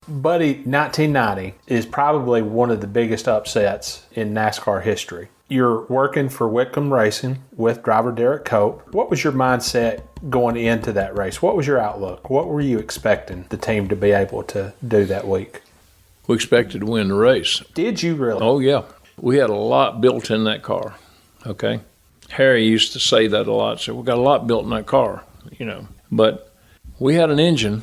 Buddy, 1990 is probably one of the biggest upsets in NASCAR history. You're working for Whitcomb Racing with driver Derrike Cope. What was your mindset going into that race? What was your outlook? What were you expecting the team to be able to do that week? We expected to win the race. Did you really? Oh, yeah. We had a lot built in that car, okay? Harry used to say that a lot. So we got a lot built in that car, But we had an engine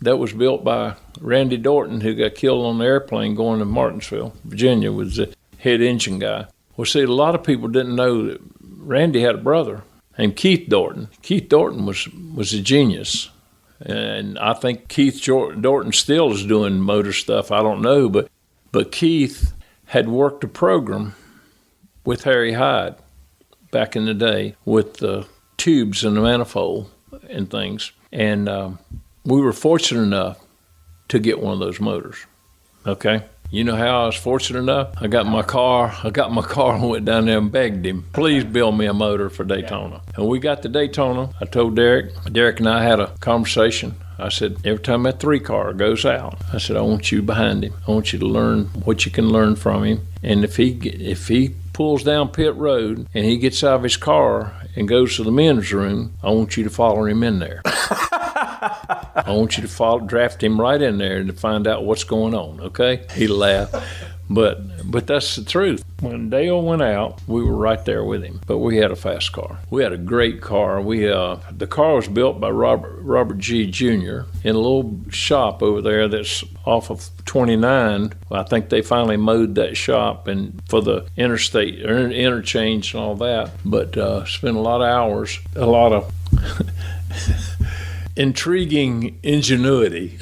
that was built by Randy Dorton, who got killed on the airplane going to Martinsville, Virginia, was the head engine guy. Well, see, a lot of people didn't know that Randy had a brother named Keith Dorton. Keith Dorton was a genius. And I think Keith Dorton still is doing motor stuff. I don't know, but Keith had worked a program with Harry Hyde back in the day with the tubes in the manifold and things. And we were fortunate enough to get one of those motors, okay? You know how I was fortunate enough? I got my car and went down there and begged him, please build me a motor for Daytona. And we got to Daytona. I told Derrike and I had a conversation. I said, every time that 3-car goes out, I said, I want you behind him. I want you to learn what you can learn from him. And if he pulls down pit road and he gets out of his car and goes to the men's room, I want you to follow him in there. I want you to draft him right in there to find out what's going on, okay? He laughed. But that's the truth. When Dale went out, we were right there with him. But we had a fast car. We had a great car. The car was built by Robert G. Jr. in a little shop over there that's off of 29. I think they finally mowed that shop and for the interstate interchange and all that. But spent a lot of hours, a lot of intriguing ingenuity.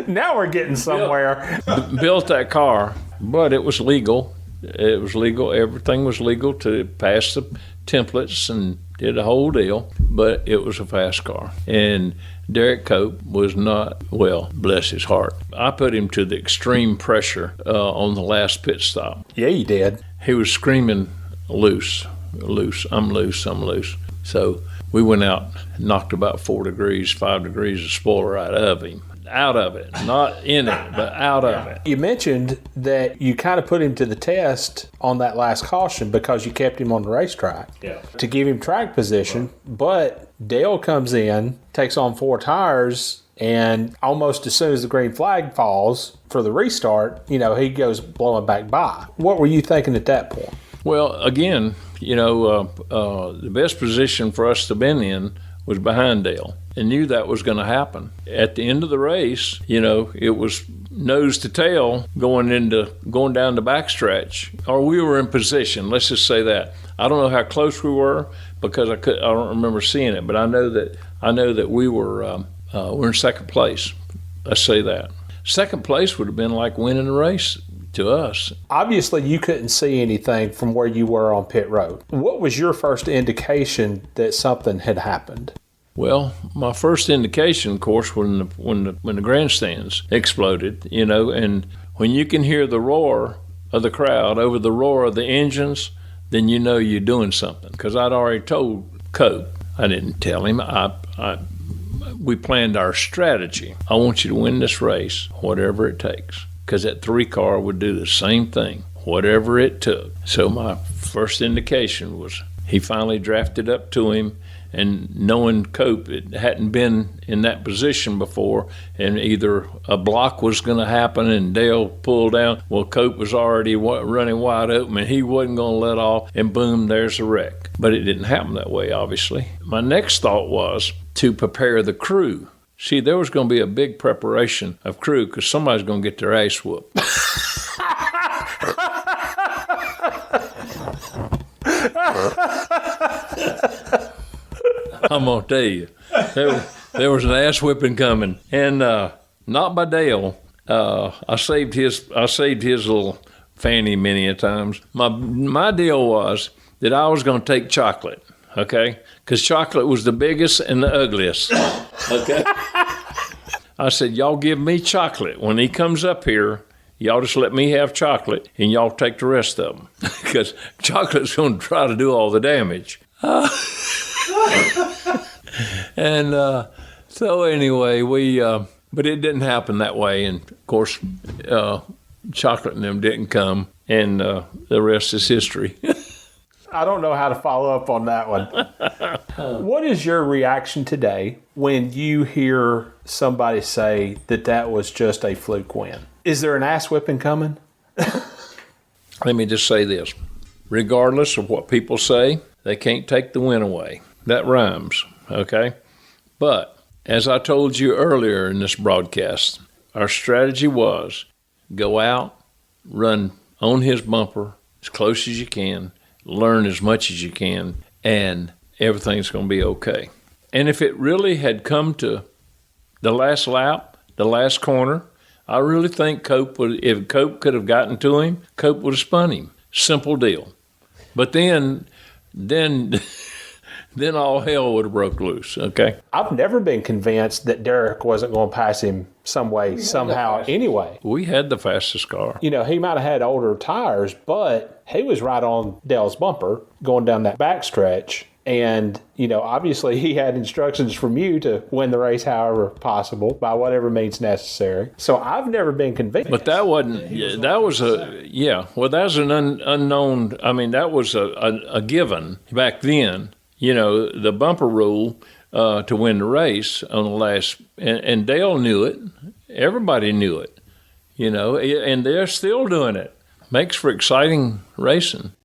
Now we're getting somewhere. Built that car, but it was legal. It was legal. Everything was legal to pass the templates and did the whole deal, but it was a fast car. And Derrike Cope was not, well, bless his heart. I put him to the extreme pressure on the last pit stop. Yeah, you did. He was screaming, loose, I'm loose. So we went out and knocked about 5 degrees of spoiler out of him. Out of it, not in it, but out of it. You mentioned that you kind of put him to the test on that last caution because you kept him on the racetrack to give him track position, but Dale comes in, takes on 4 tires, and almost as soon as the green flag falls for the restart, he goes blowing back by. What were you thinking at that point? Well, again, the best position for us to have been in was behind Dale and knew that was going to happen. At the end of the race, it was nose to tail going down the backstretch, or we were in position. Let's just say that. I don't know how close we were because I don't remember seeing it, but I know that we were in second place. Let's say that. Second place would have been like winning the race to us. Obviously, you couldn't see anything from where you were on pit road. What was your first indication that something had happened? Well, my first indication, of course, when the grandstands exploded, and when you can hear the roar of the crowd over the roar of the engines, then you know you're doing something. Because I'd already told Cope, I didn't tell him, we planned our strategy. I want you to win this race, whatever it takes. Because that 3-car would do the same thing, whatever it took. So my first indication was he finally drafted up to him, and knowing Cope, it hadn't been in that position before, and either a block was going to happen and Dale pulled down. Well, Cope was already running wide open, and he wasn't going to let off, and boom, there's a wreck. But it didn't happen that way, obviously. My next thought was to prepare the crew. See, there was going to be a big preparation of crew because somebody's going to get their ass whooped. I'm going to tell you, there was an ass whipping coming, and not by Dale. I saved his little fanny many a times. My deal was that I was going to take chocolate. Okay, because chocolate was the biggest and the ugliest. Okay, I said, y'all give me chocolate. When he comes up here, y'all just let me have chocolate, and y'all take the rest of them, because chocolate's going to try to do all the damage. And so anyway, But it didn't happen that way. And, of course, Chocolate and them didn't come, and the rest is history. I don't know how to follow up on that one. What is your reaction today when you hear somebody say that was just a fluke win? Is there an ass whipping coming? Let me just say this. Regardless of what people say, they can't take the win away. That rhymes, okay? But as I told you earlier in this broadcast, our strategy was go out, run on his bumper as close as you can, learn as much as you can, and everything's going to be okay. And if it really had come to the last lap, the last corner, I really think if Cope could have gotten to him, Cope would have spun him. Simple deal. But then all hell would have broke loose, okay? I've never been convinced that Derrike wasn't going to pass him some way, somehow, anyway. We had the fastest car. He might have had older tires, but he was right on Dale's bumper going down that backstretch. And, obviously he had instructions from you to win the race however possible by whatever means necessary. So I've never been convinced. But that wasn't, that was an unknown, that was a given back then. The bumper rule to win the race on the last, and Dale knew it. Everybody knew it, and they're still doing it. Makes for exciting racing.